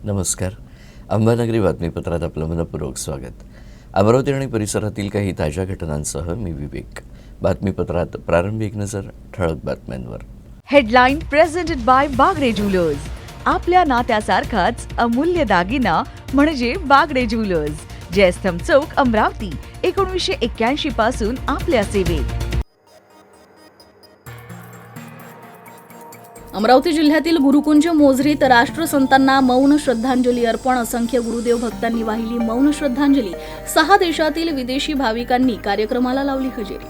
नमस्कार. अंबानगरी बातमीपत्रात आपलं मनपूर्वक स्वागत. अमरावती आणि परिसरातील काही ताज्या घटनांसह मी विवेक. बातमीपत्रात प्रारंभी एक नजर ठळक बातम्यांवर. Headline presented by Bagade jewellers. आपल्या नात्यासारखाच अमूल्य दागिना म्हणजे बागडे ज्वेलर्स. जयस्तंभ चौक, अमरावती. 1981 पासून आपल्या सेवेत. अमरावती जिल्ह्यातील गुरुकुंज मोझरीत राष्ट्रसंतांना मौन श्रद्धांजली अर्पण. असंख्य गुरुदेव भक्तांनी वाहिली मौन श्रद्धांजली. 6 देशातील विदेशी भाविकांनी कार्यक्रमाला लावली हजेरी.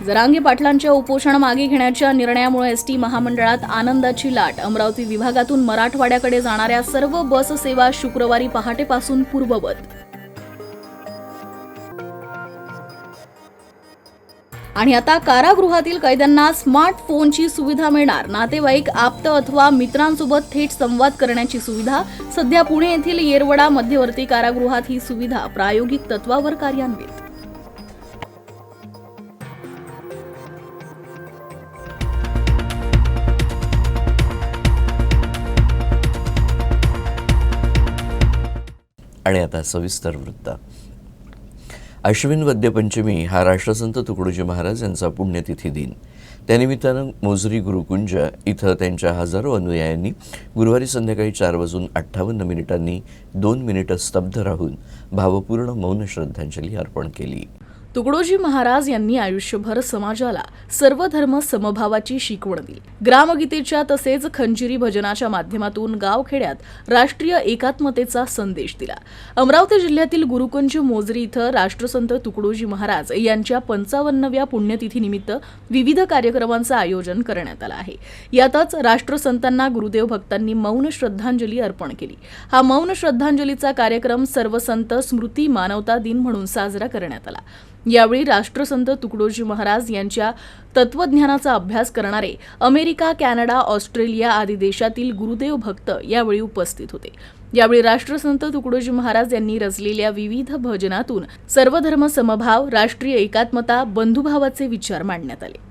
जरांगे पाटलांच्या उपोषण मागे घेण्याच्या निर्णयामुळे एसटी महामंडळात आनंदाची लाट. अमरावती विभागातून मराठवाड्याकडे जाणाऱ्या सर्व बस सेवा शुक्रवारी पहाटेपासून पूर्ववत. आणि आता कारागृहातील कैद्यांना स्मार्टफोनची सुविधा मिळणार. नातेवाईक, आप्त अथवा मित्रांसोबत थेट संवाद करण्याची सुविधा. सध्या पुणे येथील येरवडा मध्यवर्ती कारागृहात ही सुविधा प्रायोगिक तत्वावर कार्यान्वित. आणि आता सविस्तर वृत्त. अश्विन वद्य पंचमी हा राष्ट्रसंत तुकडोजी महाराज यांचा पुण्यतिथी दिन. त्यानिमित्तानं मोझरी गुरुकुंज इथं त्यांच्या हजारो अनुयायांनी गुरुवारी संध्याकाळी 4:58 2 मिनिटं स्तब्ध राहून भावपूर्ण मौन श्रद्धांजली अर्पण केली. तुकडोजी महाराज यांनी आयुष्यभर समाजाला सर्व धर्म समभावाची शिकवण दिली. ग्रामगीतेच्या तसेच खंजिरी भजनाच्या माध्यमातून गावखेड्यात राष्ट्रीय एकात्मतेचा संदेश दिला. अमरावती जिल्ह्यातील गुरुकुंज मोझरी इथं राष्ट्रसंत तुकडोजी महाराज यांच्या 55व्या पुण्यतिथीनिमित्त विविध कार्यक्रमांचं आयोजन करण्यात आलं आहे. यातच राष्ट्रसंतांना गुरुदेव भक्तांनी मौन श्रद्धांजली अर्पण केली. हा मौन श्रद्धांजलीचा कार्यक्रम सर्व संत स्मृती मानवता दिन म्हणून साजरा करण्यात आला. यावेळी राष्ट्रसंत तुकडोजी महाराज यांच्या तत्वज्ञानाचा अभ्यास करणारे अमेरिका, कॅनडा, ऑस्ट्रेलिया आदी देशातील गुरुदेव भक्त यावेळी उपस्थित होते. यावेळी राष्ट्रसंत तुकडोजी महाराज यांनी रचलेल्या विविध भजनातून सर्वधर्म समभाव, राष्ट्रीय एकात्मता, बंधुभावाचे विचार मांडण्यात आले.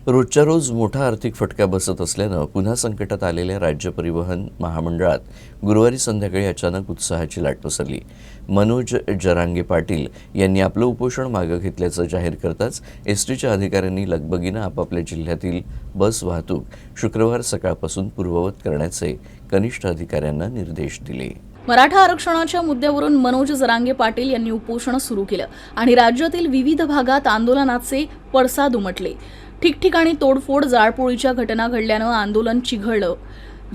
रोजच्या रोज मोठा आर्थिक फटका बसत असल्यानं पुन्हा संकटात आलेल्या राज्य परिवहन महामंडळात गुरुवारी संध्याकाळी अचानक उत्साहाची लाट पसरली. मनोज जरांगे पाटील यांनी आपलं उपोषण मागे घेतल्याचं जाहीर करताच एसटीच्या अधिकाऱ्यांनी लगबगीनं आपापल्या जिल्ह्यातील बस वाहतूक शुक्रवार सकाळपासून पूर्ववत करण्याचे कनिष्ठ अधिकाऱ्यांना निर्देश दिले. मराठा आरक्षणाच्या मुद्द्यावरून मनोज जरांगे पाटील यांनी उपोषण सुरू केलं आणि राज्यातील विविध भागात आंदोलनाचे पडसाद उमटले. ठिकठिकाणी तोडफोड, जाळपोळीच्या घटना घडल्यानं आंदोलन चिघळलं.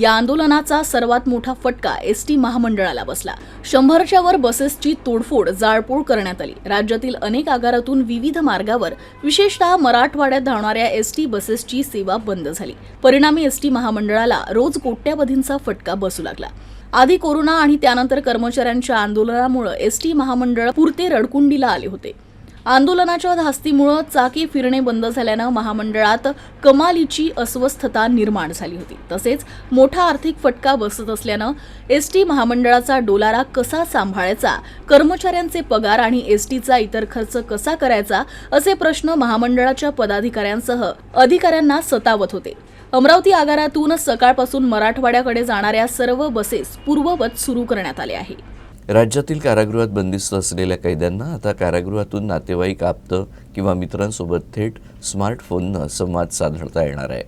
या आंदोलनाचा सर्वात मोठा फटका एसटी महामंडळाला बसला. 100च्या वर बसेसची तोडफोड, जाळपोळ करण्यात आली. राज्यातील अनेक आगारातून विविध मार्गावर विशेषतः मराठवाड्यात धावणाऱ्या एसटी बसेसची सेवा बंद झाली. परिणामी एसटी महामंडळाला रोज कोट्यावधींचा फटका बसू लागला. आधी कोरोना आणि त्यानंतर कर्मचाऱ्यांच्या आंदोलनामुळे एसटी महामंडळ पुरते रडकुंडीला आले होते. आंदोलनाच्या धास्तीमुळे चाकी फिरणे बंद झाल्यानं महामंडळात कमालीची अस्वस्थता निर्माण झाली होती. तसेच मोठा आर्थिक फटका बसत असल्यानं एसटी महामंडळाचा डोलारा कसा सांभाळायचा, कर्मचाऱ्यांचे पगार आणि एसटीचा इतर खर्च कसा करायचा असे प्रश्न महामंडळाच्या पदाधिकाऱ्यांसह अधिकाऱ्यांना सतावत होते. अमरावती आगारातून सकाळपासून मराठवाड्याकडे जाणाऱ्या सर्व बसेस पूर्ववत सुरू करण्यात आल्या आहे. राज्यातील कारागृहात बंदिस्त असलेल्या कैद्यांना आता कारागृहातून नातेवाईक, आप्त किंवा मित्रांसोबत थेट स्मार्टफोननं संवाद साधता येणार आहे.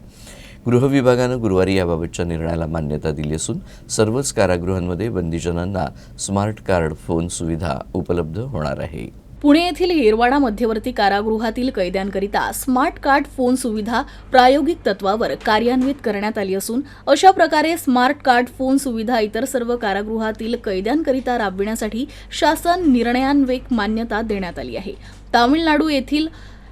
गृह विभागानं गुरुवारी याबाबतच्या निर्णयाला मान्यता दिली असून सर्वच कारागृहांमध्ये बंदीजनांना स्मार्ट कार्ड फोन सुविधा उपलब्ध होणार आहे. पुणे येथील येरवाडा मध्यवर्ती कारागृहातील कैद्यांकरिता स्मार्ट कार्ड फोन सुविधा प्रायोगिक तत्वावर कार्यान्वित करण्यात आली असून अशा प्रकारे स्मार्ट कार्ड फोन सुविधा इतर सर्व कारागृहातील कैद्यांकरिता राबविण्यासाठी शासन निर्णयान्वये मान्यता देण्यात आली आहे. तामिळनाडू येथील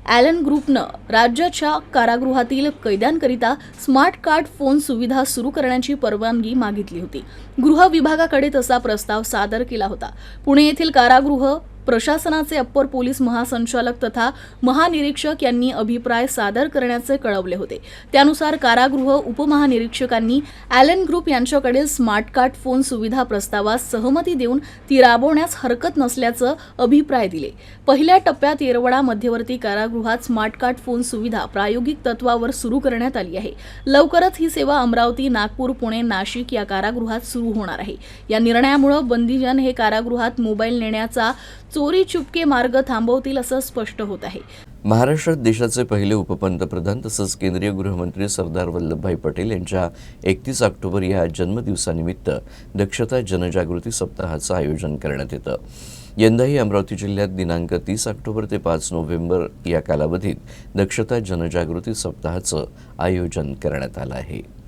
ॲलन ग्रुपनं राज्याच्या कारागृहातील कैद्यांकरिता स्मार्ट कार्ड फोन सुविधा सुरू करण्याची परवानगी मागितली होती. गृह विभागाकडे तसा प्रस्ताव सादर केला होता. पुणे येथील कारागृह प्रशासनाचे अप्पर पोलीस महासंचालक तथा महानिरीक्षक यांनी अभिप्राय सादर करण्याचे कळवले होते. त्यानुसार कारागृह उपमहानिरीक्षकांनी ॲलन ग्रुप यांच्याकडील स्मार्ट कार्ड फोन सुविधा प्रस्तावास सहमती देऊन ती राबवण्यास हरकत नसल्याचं अभिप्राय दिले. पहिल्या टप्प्यात येरवडा मध्यवर्ती कारागृहात स्मार्ट कार्ड फोन सुविधा प्रायोगिक तत्वावर सुरू करण्यात आली आहे. लवकरच ही सेवा अमरावती, नागपूर, पुणे, नाशिक या कारागृहात सुरू होणार आहे. या निर्णयामुळे बंदीजन हे कारागृहात मोबाईल नेण्याचा चोरी चुपके मार्ग थांबवतील असं स्पष्ट होत आहे. महाराष्ट्रात देशाचे पहिले उपपंतप्रधान तसंच केंद्रीय गृहमंत्री सरदार वल्लभभाई पटेल यांच्या 31 ऑक्टोबर या जन्मदिवसानिमित्त दक्षता जनजागृती सप्ताहाचं आयोजन करण्यात येतं. यंदाही अमरावती जिल्ह्यात दिनांक 30 ऑक्टोबर ते 5 नोव्हेंबर या कालावधीत दक्षता जनजागृती सप्ताहाचं आयोजन करण्यात आलं आहे.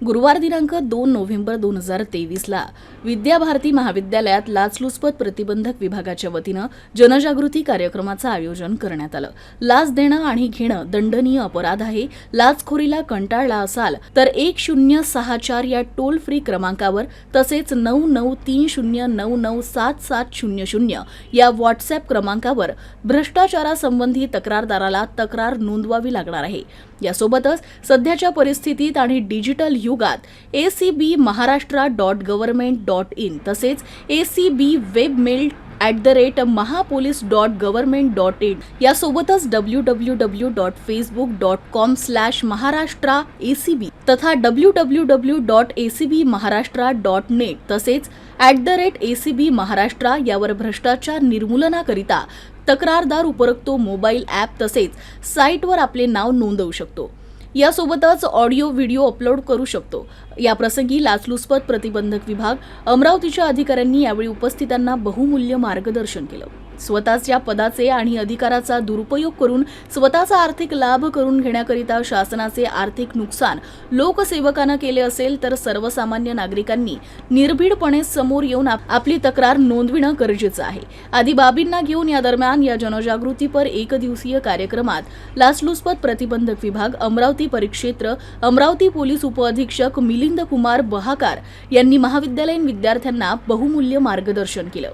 गुरुवार दिनांक 2 नोव्हेंबर 2023ला विद्याभारती महाविद्यालयात लाचलुचपत प्रतिबंधक विभागाच्या वतीनं जनजागृती कार्यक्रमाचं आयोजन करण्यात आलं. लाच देणं आणि घेणं दंडनीय अपराध आहे. लाचखोरीला कंटाळला असाल तर 1064 या टोल फ्री क्रमांकावर तसेच 9930997700 या व्हॉट्सअप क्रमांकावर भ्रष्टाचारासंबंधी तक्रारदाराला तक्रार नोंदवावी लागणार आहे. यासोबतच सध्याच्या परिस्थितीत आणि डिजिटल युगात acbmaharashtra.government.in तसेच acbwebmail@mahapolice.government.in यासोबतच www.facebook.com/maharashtraacb तथा www.acbmaharashtra.net तसेच @acbmaharashtra यावर भ्रष्टाचार निर्मूलनाकरिता तक्रारदार उपरक्तो मोबाईल ॲप तसेच साईटवर आपले नाव नोंदवू शकतो. यासोबतच ऑडिओ व्हिडिओ अपलोड करू शकतो. याप्रसंगी लाचलुचपत प्रतिबंधक विभाग अमरावतीच्या अधिकाऱ्यांनी यावेळी उपस्थितांना बहुमूल्य मार्गदर्शन केलं. स्वतःच्या पदाचे आणि अधिकाराचा दुरुपयोग करून स्वतःचा आर्थिक लाभ करून घेण्याकरिता शासनाचे आर्थिक नुकसान लोकसेवकांना केले असेल तर सर्वसामान्य नागरिकांनी निर्भीडपणे समोर येऊन आपली तक्रार नोंदविणं गरजेचं आहे. आदी बाबींना घेऊन या दरम्यान या जनजागृतीपर एकदिवसीय कार्यक्रमात लाचलुचपत प्रतिबंधक विभाग अमरावती परिक्षेत्र अमरावती पोलीस उपअधीक्षक मिलिंद कुमार बहाकार यांनी महाविद्यालयीन विद्यार्थ्यांना बहुमूल्य मार्गदर्शन केलं.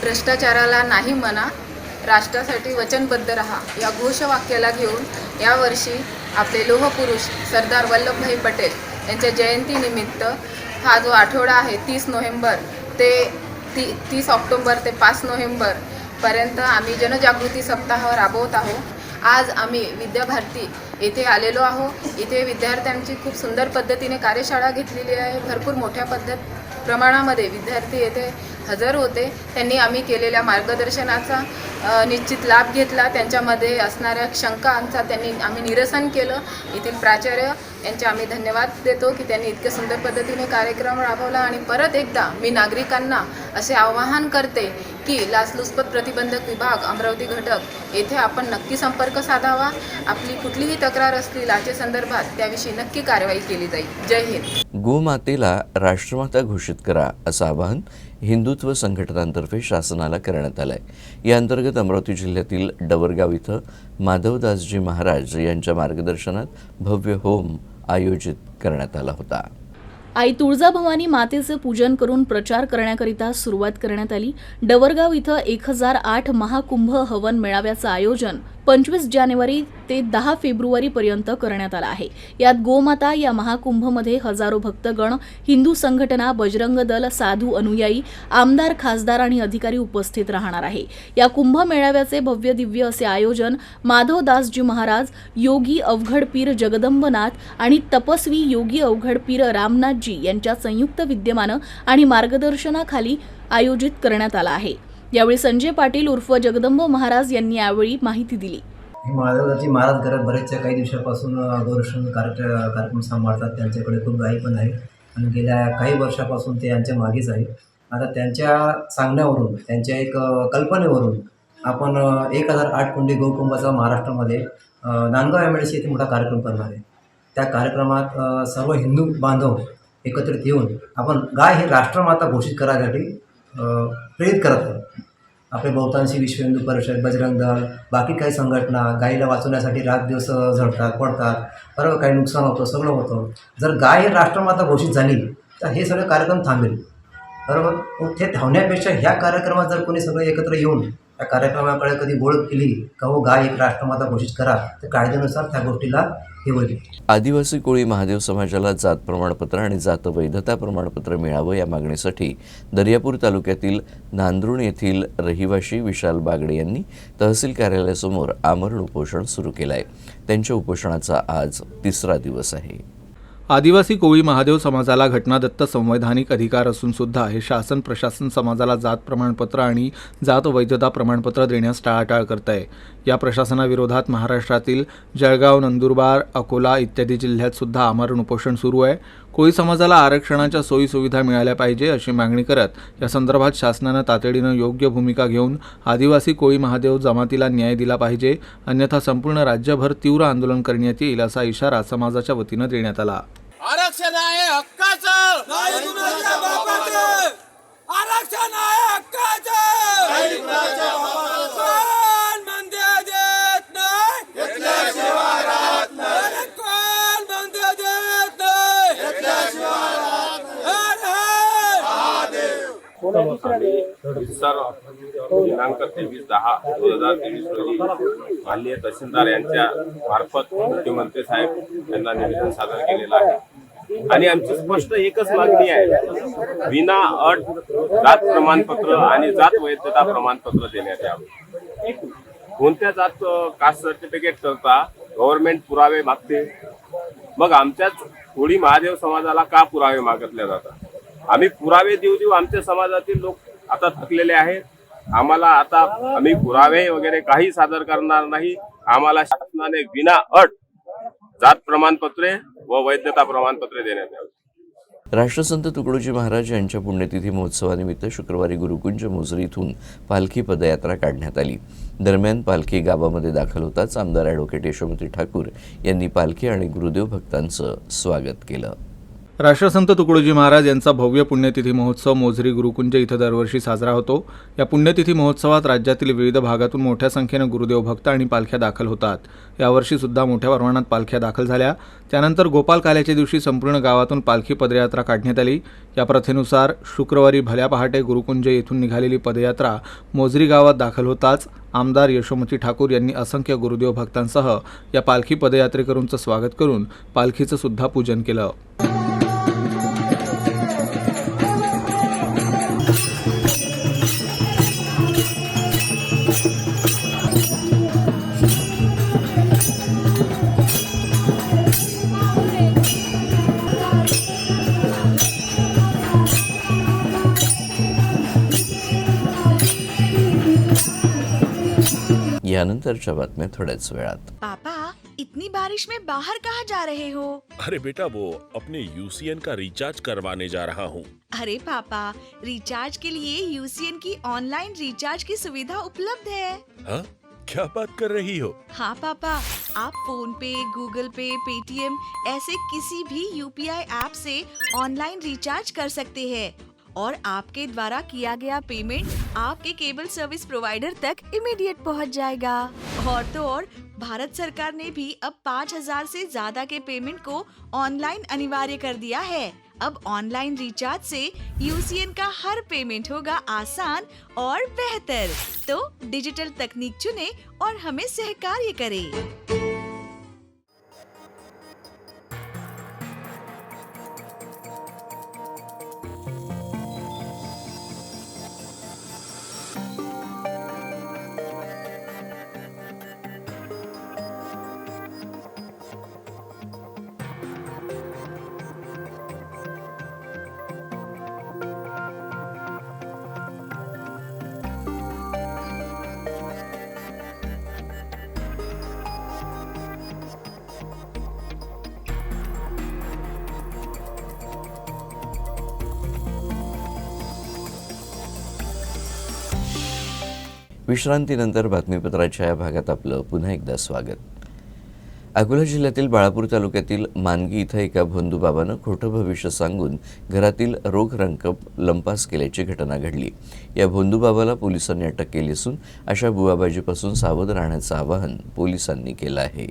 भ्रष्टाचाराला नाही म्हणा, राष्ट्रासाठी वचनबद्ध रहा या घोषवाक्याला घेऊन यावर्षी आपले लोहपुरुष सरदार वल्लभभाई पटेल यांच्या जयंतीनिमित्त हा जो आठवडा आहे 30 नोव्हेंबर ते 30 ऑक्टोबर ते 5 नोव्हेंबरपर्यंत आम्ही जनजागृती सप्ताह राबवत आहोत. आज आम्ही विद्याभारती येथे आलेलो आहोत. इथे विद्यार्थ्यांची खूप सुंदर पद्धतीने कार्यशाळा घेतलेली आहे. भरपूर मोठ्या प्रमाणामध्ये विद्यार्थी येथे हजर होते. त्यांनी आम्ही केलेल्या मार्गदर्शनाचा निश्चित लाभ घेतला. त्यांच्यामध्ये असणाऱ्या शंकांचा आम्ही निरसन केलं. येथील प्राचार्य यांचे आम्ही धन्यवाद देतो की त्यांनी इतक्या सुंदर पद्धतीने कार्यक्रम राबवला. आणि परत एकदा मी नागरिकांना असे आवाहन करते की लाचलुचपत प्रतिबंधक विभाग अमरावती घटक येथे आपण नक्की संपर्क साधावा. आपली कुठलीही तक्रार असली लाचेसंदर्भात त्याविषयी नक्की कारवाई केली जाईल. जय हिंद. गोमातेला राष्ट्रमाता घोषित करा असं आवाहन हिंदुत्व संघटनांतर्फे शासनाला करण्यात आलं आहे. या अंतर्गत अमरावती जिल्ह्यातील डवरगाव इथं माधवदासजी महाराज यांच्या मार्गदर्शनात भव्य होम आयोजित करण्यात आला होता. आई तुळजाभवानी मातेचे पूजन करून प्रचार करण्याकरिता सुरुवात करण्यात आली. डवरगाव इथं 1008 महाकुंभ हवन मेळाव्याचं आयोजन 25 जानेवारी ते 10 फेब्रुवारी पर्यंत करण्यात आला आहे. यात गोमाता या महाकुंभमध्ये हजारो भक्तगण, हिंदू संघटना, बजरंग दल, साधू अनुयायी, आमदार, खासदार आणि अधिकारी उपस्थित राहणार आहे. या कुंभ मेळाव्याचे भव्य दिव्य असे आयोजन माधवदासजी महाराज, योगी अवघड पीर जगदंबनाथ आणि तपस्वी योगी अवघड पीर रामनाथजी यांच्या संयुक्त विद्यमानं आणि मार्गदर्शनाखाली आयोजित करण्यात आला आहे. यावेळी संजय पाटील उर्फ जगदंब महाराज यांनी यावेळी माहिती दिली. माधवदासजी महाराज घरात बरेचशा काही दिवसापासून गौरक्षण कार्यक्रम सांभाळतात. त्यांच्याकडे खूप गाई पण आहे आणि गेल्या काही वर्षापासून ते यांच्या मागेच आहे. आता त्यांच्या सांगण्यावरून, त्यांच्या एक कल्पनेवरून आपण 1008 कुंडी गौकुंभाचा महाराष्ट्रामध्ये नांदगाव MIDC येथे मोठा कार्यक्रम करणार आहे. त्या कार्यक्रमात सर्व हिंदू बांधव एकत्रित येऊन आपण गाय हे राष्ट्रमाता घोषित करायसाठी प्रेरित करत आहोत. आपले बहुतांशी विश्व हिंदू परिषद, बजरंग दल, बाकी काही संघटना गायीला वाचवण्यासाठी रातदिवस झडतात, पडतात, बरोबर, काही नुकसान होतं, सगळं होतं. जर गाय ही राष्ट्रमाता घोषित झाली तर हे सगळे कार्यक्रम थांबेल, बरोबर. मग ते धावण्यापेक्षा ह्या कार्यक्रमात जर कोणी सगळे एकत्र येऊन त्या कार्यक्रमाकडे कधी ओळख केली का हो गाय एक राष्ट्रमाता घोषित करा, तर कायद्यानुसार त्या गोष्टीला हे होईल. आदिवासी कोळी महादेव समाजाला जात प्रमाणपत्र आणि जात वैधता प्रमाणपत्र मिळावं या मागणीसाठी दर्यापूर तालुक्यातील नांदरुण येथील रहिवाशी विशाल बागडे यांनी तहसील कार्यालयासमोर आमरण उपोषण सुरू केलं आहे. त्यांच्या उपोषणाचा आज 3रा दिवस आहे. आदिवासी कोळी महादेव समाजाला घटनादत्त संवैधानिक अधिकार असून सुद्धा हे शासन प्रशासन समाजाला जात प्रमाणपत्र आणि जात वैधता प्रमाणपत्र देण्यास टाळाटाळ करत आहे. या प्रशासनाविरोधात महाराष्ट्रातील जळगाव, नंदुरबार, अकोला इत्यादी जिल्ह्यात सुद्धा आमरण उपोषण सुरू आहे. कोळी समाजाला आरक्षणाच्या सोयीसुविधा मिळाल्या पाहिजे अशी मागणी करत या संदर्भात शासनानं तातडीनं योग्य भूमिका घेऊन आदिवासी कोळी महादेव जमातीला न्याय दिला पाहिजे, अन्यथा संपूर्ण राज्यभर तीव्र आंदोलन करण्यात येईल असा इशारा समाजाच्या वतीनं देण्यात आला. आरक्षण आहे हक्काचं, नाही कुणाच्या बापाचं. आरक्षण आहे हक्काचं, नाही कुणाच्या बापाचं. कोण बंदे देत नाही, घेतल्याशिवाय राहत नाही. कोण बंदे देत नाही, घेतल्याशिवाय राहत नाही. दिनांक 23/10/2023 रोजी माननीय तहसीलदार यांच्या मार्फत मुख्यमंत्री साहेब यांना निवेदन सादर केलेलं आहे आणि आमची स्पष्ट एकच मागणी आहे, विना अट जात प्रमाणपत्र आणि जात वैधता प्रमाणपत्र देण्यात यावे. कोणत्या जात कास्ट सर्टिफिकेट करता गव्हर्नमेंट पुरावे मागते, मग आमच्याच कोळी महादेव समाजाला का पुरावे मागितले जातात? आम्ही पुरावे देऊ आमच्या समाजातील लोक आता थकलेले आहेत. आम्हाला आता आम्ही पुरावे वगैरे काही सादर करणार नाही. आम्हाला शासनाने विना अट जात प्रमाणपत्रे व वैधता प्रमाणपत्रे देण्यात यावी. राष्ट्रसंत तुकडोजी महाराज यांच्या पुण्यतिथी महोत्सवानिमित्त शुक्रवारी गुरुकुंज मोझरी इथून पालखी पदयात्रा काढण्यात आली. दरम्यान पालखी गावामध्ये दाखल होताच आमदार ॲडव्होकेट यशोमती ठाकूर यांनी पालखी आणि गुरुदेव भक्तांचं स्वागत केलं. राष्ट्रसंत तुकडोजी महाराज यांचा भव्य पुण्यतिथी महोत्सव मोझरी गुरुकुंज इथं दरवर्षी साजरा होतो. या पुण्यतिथी महोत्सवात राज्यातील विविध भागातून मोठ्या संख्येनं गुरुदेव भक्त आणि पालख्या दाखल होतात. यावर्षी सुद्धा मोठ्या प्रमाणात पालख्या दाखल झाल्या. त्यानंतर गोपाल काल्याच्या दिवशी संपूर्ण गावातून पालखी पदयात्रा काढण्यात आली. या प्रथेनुसार शुक्रवारी भल्या पहाटे गुरुकुंज येथून निघालेली पदयात्रा मोझरी गावात दाखल होताच आमदार यशोमती ठाकूर यांनी असंख्य गुरुदेव भक्तांसह या पालखी पदयात्रेकरूंचं स्वागत करून पालखीचं सुद्धा पूजन केलं. यानंतरच्या बातम्या थोड्याच वेळात. पापा, इतनी बारिश में बाहर कहाँ जा रहे हो? अरे बेटा, वो अपने यूसीएन का रिचार्ज करवाने जा रहा हूँ. अरे पापा, रिचार्ज के लिए यूसीएन की ऑनलाइन रिचार्ज की सुविधा उपलब्ध है. हाँ, क्या बात कर रही हो? हाँ पापा, आप फोन पे, गूगल पे, पेटीएम ऐसे किसी भी यूपीआई ऐप से ऑनलाइन रिचार्ज कर सकते हैं और आपके द्वारा किया गया पेमेंट आपके केबल सर्विस प्रोवाइडर तक इमीडिएट पहुंच जाएगा. और तो और भारत सरकार ने भी अब 5,000 से ज्यादा के पेमेंट को ऑनलाइन अनिवार्य कर दिया है. अब ऑनलाइन रिचार्ज से यूसीएन का हर पेमेंट होगा आसान और बेहतर. तो डिजिटल तकनीक चुने और हमें सहकार्य करें. विश्रांतीनंतर बातमीपत्राच्या या भागात आपलं पुन्हा एकदा स्वागत. अकोला जिल्ह्यातील बाळापूर तालुक्यातील मानगी इथं एका भोंदूबाबानं खोटं भविष्य सांगून घरातील रोख रक्कम लंपास केल्याची घटना घडली. या भोंदूबाबाला पोलिसांनी अटक केली असून अशा बुवाबाजीपासून सावध राहण्याचं आवाहन पोलिसांनी केलं आहे.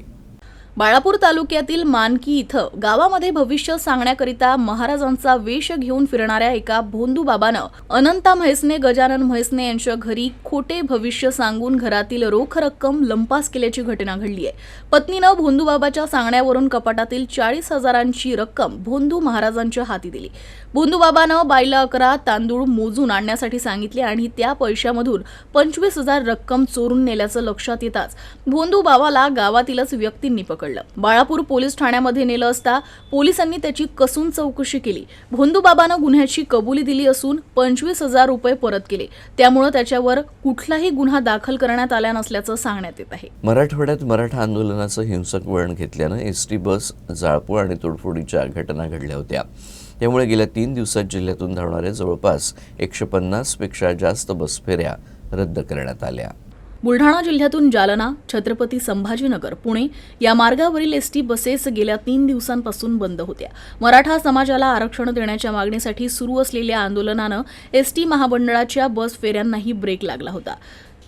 बाळापूर तालुक्यातील मानकी इथं गावामध्ये भविष्य सांगण्याकरिता महाराजांचा वेश घेऊन फिरणाऱ्या एका भोंदूबाबानं अनंता म्हैसने गजानन म्हैसने यांच्या घरी खोटे भविष्य सांगून घरातील रोख रक्कम लंपास केल्याची घटना घडली आहे. पत्नीनं भोंदूबाबाच्या सांगण्यावरून कपाटातील 40,000ची रक्कम भोंदू महाराजांच्या हाती दिली. भोंदूबाबानं बाईला 11 तांदूळ मोजून आणण्यासाठी सांगितले आणि त्या पैशामधून 25,000 रक्कम चोरून नेल्याचं लक्षात येताच भोंदूबाबाला गावातीलच व्यक्तींनी पकडलं. बाळापूर पोलीस ठाण्यामध्ये नेलं असता पोलिसांनी त्याची कसून चौकशी केली. भोंदूबाबानं गुन्ह्याची कबुली दिली असून 25,000 रुपये परत केले. त्यामुळे त्याच्यावर कुठलाही गुन्हा दाखल करण्यात आला नसल्याचं सांगण्यात येत आहे. मराठवाड्यात मराठा आंदोलनाचं हिंसक वळण घेतल्यानं एसटी बस जाळपोळ आणि तोडफोडीच्या घटना घडल्या होत्या. त्यामुळे गेल्या 3 दिवसात जिल्ह्यातून धावणाऱ्या जवळपास 150 पेक्षा जास्त बस फेऱ्या रद्द करण्यात आल्या. बुलढाणा जिल्ह्यातून जालना, छत्रपती संभाजीनगर, पुणे या मार्गावरील एसटी बसेस गेल्या 3 दिवसांपासून बंद होत्या. मराठा समाजाला आरक्षण देण्याच्या मागणीसाठी सुरू असलेल्या आंदोलनानं एसटी महामंडळाच्या बस फेऱ्यांनाही ब्रेक लागला होता.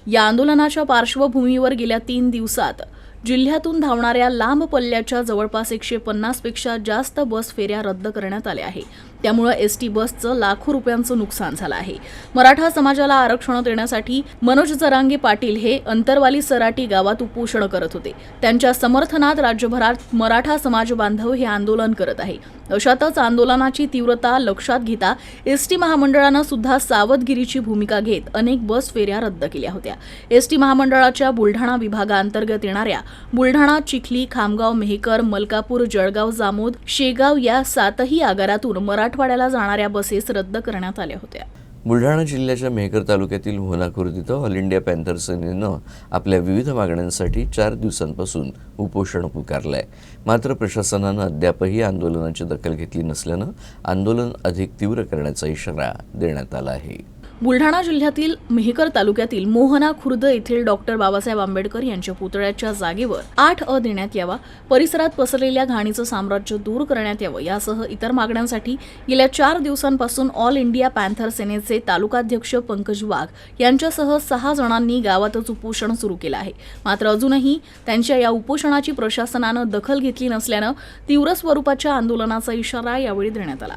या आंदोलनाच्या पार्श्वभूमीवर गेल्या 3 दिवसात जिल्ह्यातून धावणाऱ्या लांब पल्ल्याच्या जवळपास 150 पेक्षा जास्त बस फेऱ्या रद्द करण्यात आल्या आहे. त्यामुळे एसटी बसचं लाखो रुपयांचं नुकसान झालं आहे. मराठा समाजाला आरक्षण देण्यासाठी मनोज जरांगे पाटील हे अंतरवाली सराटी गावात उपोषण करत होते. त्यांच्या समर्थनात राज्यभरात मराठा समाज बांधव हे आंदोलन करत आहे. अशातच आंदोलनाची तीव्रता लक्षात घेता एसटी महामंडळानं सुद्धा सावधगिरीची भूमिका घेत अनेक बस फेऱ्या रद्द केल्या होत्या. एसटी महामंडळाच्या बुलढाणा विभागाअंतर्गत येणाऱ्या बुलढाणा, चिखली, खामगाव, मेहकर, मलकापूर, जळगाव, जामोद, शेगाव या 7ही आगारातून मराठवाड्याला जाणाऱ्या बसेस रद्द करण्यात आल्या होत्या. बुलढाणा जिल्ह्याच्या मेहकर तालुक्यातील मोहना खुर्द इथं ऑल इंडिया पॅन्थर सेनेनं आपल्या विविध मागण्यांसाठी 4 दिवसांपासून उपोषण पुकारलंय. मात्र प्रशासनानं अद्यापही आंदोलनाची दखल घेतली नसल्यानं आंदोलन अधिक तीव्र करण्याचा इशारा देण्यात आला आहे. बुलढाणा जिल्ह्यातील मेहकर तालुक्यातील मोहना खुर्द येथील डॉक्टर बाबासाहेब आंबेडकर यांच्या पुतळ्याच्या जागेवर 8 देण्यात यावा, परिसरात पसरलेल्या घाणीचं साम्राज्य दूर करण्यात यावं यासह इतर मागण्यांसाठी गेल्या 4 दिवसांपासून ऑल इंडिया पॅन्थर सेनेचे तालुकाध्यक्ष पंकज वाघ यांच्यासह 6 जणांनी गावातच उपोषण सुरू केलं आहे. मात्र अजूनही त्यांच्या या उपोषणाची प्रशासनानं दखल घेतली नसल्यानं तीव्र स्वरूपाच्या आंदोलनाचा इशारा यावेळी देण्यात आला.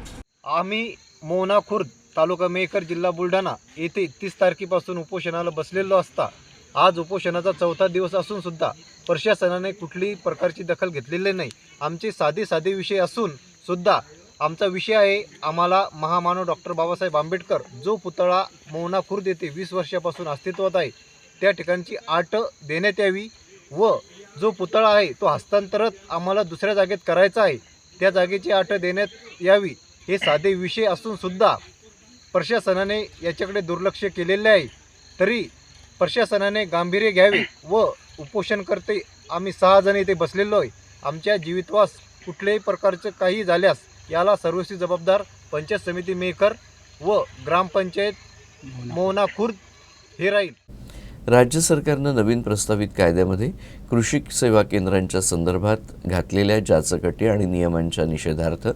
आम्ही मोहना खुर्द, तालुका मेहकर, जिल्हा बुलढाणा येथे 30 तारखेपासून उपोषणाला बसलेलो असता आज उपोषणाचा 4था दिवस असून सुद्धा प्रशासनाने कुठलीही प्रकारची दखल घेतलेली नाही. आमचे साधे विषय असून सुद्धा आमचा विषय आहे, आम्हाला महामानव डॉक्टर बाबासाहेब आंबेडकर जो पुतळा मोहना खुर्द येथे 20 वर्षापासून अस्तित्वात आहे त्या ठिकाणची 8 देण्यात यावी व जो पुतळा आहे तो हस्तांतरित आम्हाला दुसऱ्या जागेत करायचा आहे त्या जागेची 8 देण्यात यावी. हे साधे विषय असून सुद्धा प्रशासनाने याच्याकडे दुर्लक्ष केलेले आहे. तरी प्रशासनाने गांभीर्य घ्यावे व उपोषणकर्ते आम्ही 6 जण इथे बसलेलो आहे. आमच्या जीवितवास कुठल्याही प्रकारचं काही झाल्यास याला सर्वस्वी जबाबदार पंचायत समिती मेहकर व ग्रामपंचायत मोहना खुर्द हे राहील. राज्य सरकारनं नवीन प्रस्तावित कायद्यामध्ये कृषी सेवा केंद्रांच्या संदर्भात घातलेल्या जाचकटी आणि नियमांच्या निषेधार्थ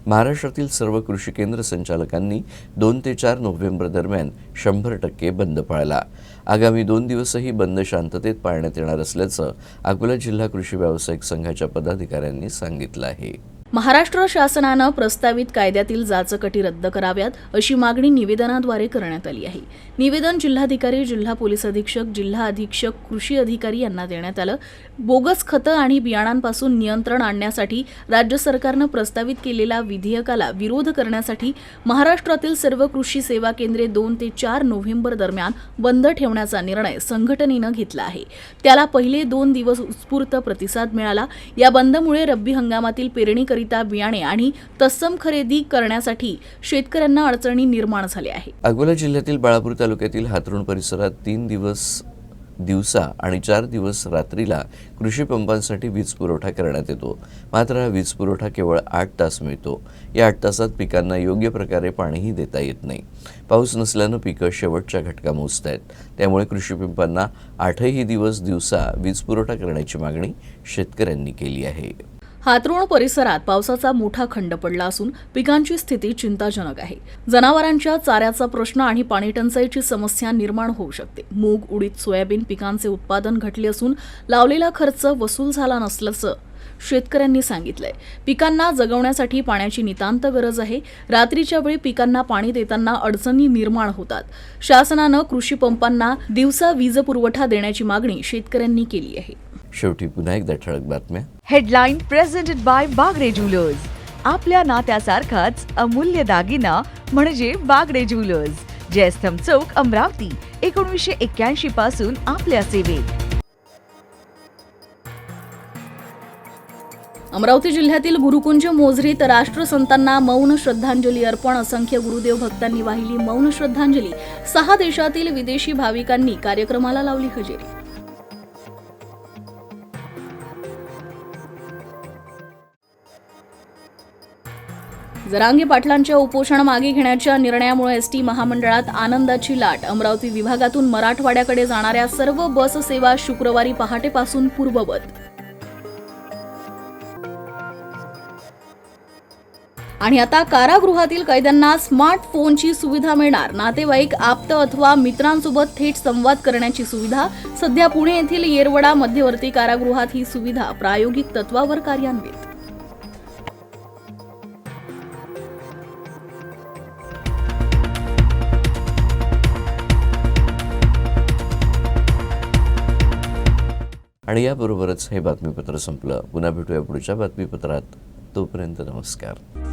महाराष्ट्रातील सर्व कृषी केंद्र संचालकांनी 2 ते 4 नोव्हेंबर दरम्यान 100% बंद पाळला. आगामी 2 दिवसही बंद शांततेत पाळण्यात येणार असल्याचं अकोला जिल्हा कृषी व्यावसायिक संघाच्या पदाधिकाऱ्यांनी सांगितलं आहे. महाराष्ट्र शासनानं प्रस्तावित कायद्यातील जाचकटी रद्द कराव्यात अशी मागणी निवेदनाद्वारे करण्यात आली आहे. निवेदन जिल्हाधिकारी, जिल्हा पोलीस अधीक्षक, जिल्हा अधीक्षक, कृषी अधिकारी यांना देण्यात आलं. बोगस खतं आणि बियाणांपासून नियंत्रण आणण्यासाठी राज्य सरकारनं प्रस्तावित केलेल्या विधेयकाला विरोध करण्यासाठी महाराष्ट्रातील सर्व कृषी सेवा केंद्रे 2 ते 4 नोव्हेंबर दरम्यान बंद ठेवण्याचा निर्णय संघटनेनं घेतला आहे. त्याला पहिले 2 दिवस उत्स्फूर्त प्रतिसाद मिळाला. या बंदमुळे रब्बी हंगामातील पेरणीकरिता बियाणे आणि तत्सम खरेदी करण्यासाठी शेतकऱ्यांना अडचणी निर्माण झाल्या आहेत. अकोला जिल्ह्यातील बाळापूर तालुक्यातील हातरुण परिसरात 3 दिवस दिवसा आणि 4 दिवस रात्रीला कृषी पंपांसाठी वीज पुरवठा करण्यात येतो. मात्र हा वीज पुरवठा केवळ 8 तास मिळतो. या 8 तासात पिकांना योग्य प्रकारे पाणीही देता येत नाही. पाऊस नसल्यानं पिकं शेवटच्या घटका मोजत आहेत. त्यामुळे कृषी पंपांना 8ही दिवस दिवसा वीज पुरवठा करण्याची मागणी शेतकऱ्यांनी केली आहे. हातरोण परिसरात पावसाचा मोठा खंड पडला असून पिकांची स्थिती चिंताजनक आहे. जनावरांच्या चाऱ्याचा प्रश्न आणि पाणीटंचाईची समस्या निर्माण होऊ शकते. मूग, उडीद, सोयाबीन पिकांचे उत्पादन घटले असून लावलेला खर्च वसूल झाला नसल्याचं शेतकऱ्यांनी सांगितलंय. पिकांना जगवण्यासाठी पाण्याची नितांत गरज आहे. रात्रीच्या वेळी पिकांना पाणी देताना अडचणी निर्माण होतात. शासनानं कृषी पंपांना दिवसा वीज पुरवठा देण्याची मागणी शेतकऱ्यांनी केली आहे. शेवटी पुन्हा एकदा ठळक बातम्या. Headline presented by Bagade jewellers. आपल्या नात्यासारखाच अमूल्य दागिना म्हणजे बागडे ज्वेलर्स. जयस्तंभ चौक, अमरावती. 1981 पासून आपल्या सेवेत. अमरावती जिल्ह्यातील गुरुकुंज मोझरीत राष्ट्रसंतांना मौन श्रद्धांजली अर्पण. असंख्य गुरुदेव भक्तांनी वाहिली मौन श्रद्धांजली. 6 देशातील विदेशी भाविकांनी कार्यक्रमाला लावली हजेरी. जरांगे पाटलांच्या उपोषण मागे घेण्याच्या निर्णयामुळे एसटी महामंडळात आनंदाची लाट. अमरावती विभागातून मराठवाड्याकडे जाणाऱ्या सर्व बस सेवा शुक्रवारी पहाटेपासून पूर्ववत. आणि आता कारागृहातील कैद्यांना स्मार्टफोनची सुविधा मिळणार. नातेवाईक, आप्त अथवा मित्रांसोबत थेट संवाद करण्याची सुविधा. सध्या पुणे येथील येरवडा मध्यवर्ती कारागृहात ही सुविधा प्रायोगिक तत्वावर कार्यान्वित. आणि याबरोबरच हे बातमीपत्र संपलं. पुन्हा भेटूया पुढच्या बातमीपत्रात. तोपर्यंत नमस्कार.